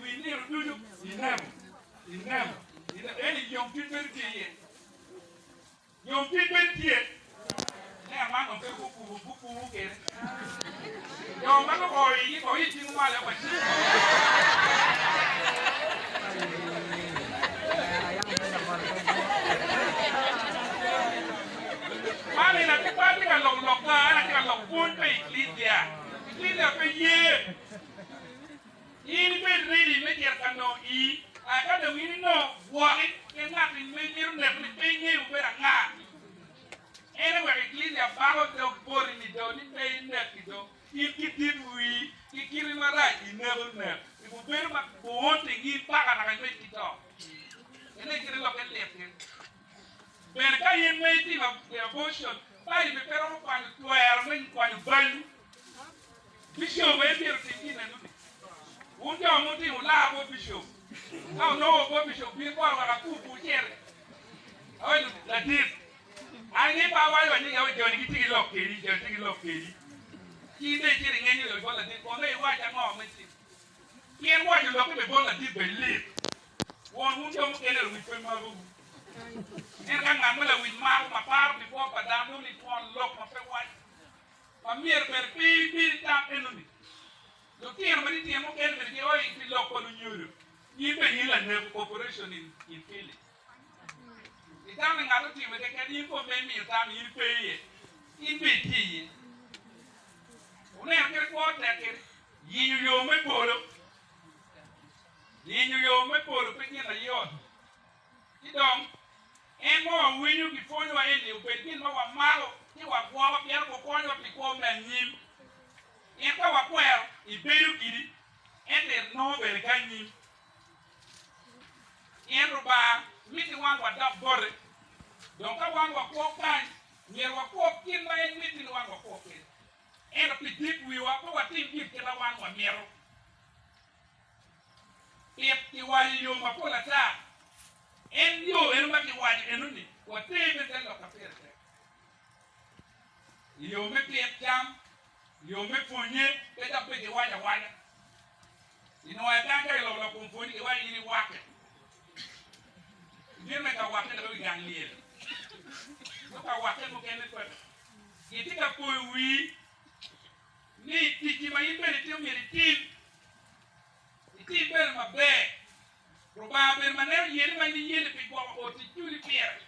we need to do enough. Any young people here. Young people here. Now, man, I'm going to get it. Young man, or eating while I was. Mami, la que pasa que los locales, que los puntos y iglesia pe ye. Ini pe ready me dia kano I aka de wini no wori ke na ni me ni ne pe ye u pe nga. Ene wa iglesia bago de bori ni do ni pe ne ki do. I kiti wi, I kiri mara I ne. I bu pe ma bo te gi pa ka na me ki do. Ene kiri lo ke le. Pero que hay en medio de abortion, hay que pero cuando tú eres cuando van, bishop es bien tiene un día un día un lado bishop, no bishop bien por la cupu quiere, ahora la tip, ahí para vaya ni yo ni que lo que y de quiere ni lo por la tip, cuando yo vaya no me sí, quién vaya lo que me por la tip believe, un día me quiere lo que fue malo. En kan ngam la win ma par before padam no ni pon lok ma fe wai ma mier per pi tam enumi lo tier ma di mo ken per ke oi fi lok ko nyuru ni be ni la ne corporation in Philly itam ngam ti me ke ni ko me mi tam ni pe ye in be ti one ke ko ta ke yi yo me polo pe ni na yo ti dong en mo winyu ki fonyo wa ende upedin ma wa malo ni wa kwa wa pier ko konyo pi ko menyim en ka wa kwero iberu gidi en der no be kanyim en ruba miti wan wa da bore donc ka wan wa ko kan ni wa ko kin ma en miti wan wa ko kin en pi dik wi wa ko wa tim gid ke la wan wa mero ti wa yo ma ko la ta en yo en ma ki waji enuni wa tebe den lo ka perte yo me piet jam yo me fonye ke da pe ki waja ino wa ta ka lo ko foni ke waji ni wake ni me ka wake da bi gang liel no ka wake mo ken ko yiti ka ko wi ni ti ma yimbe ti mi ti be ma be probablemente maneiro e ele vai lhe ele pegou a outra e tu lhe perde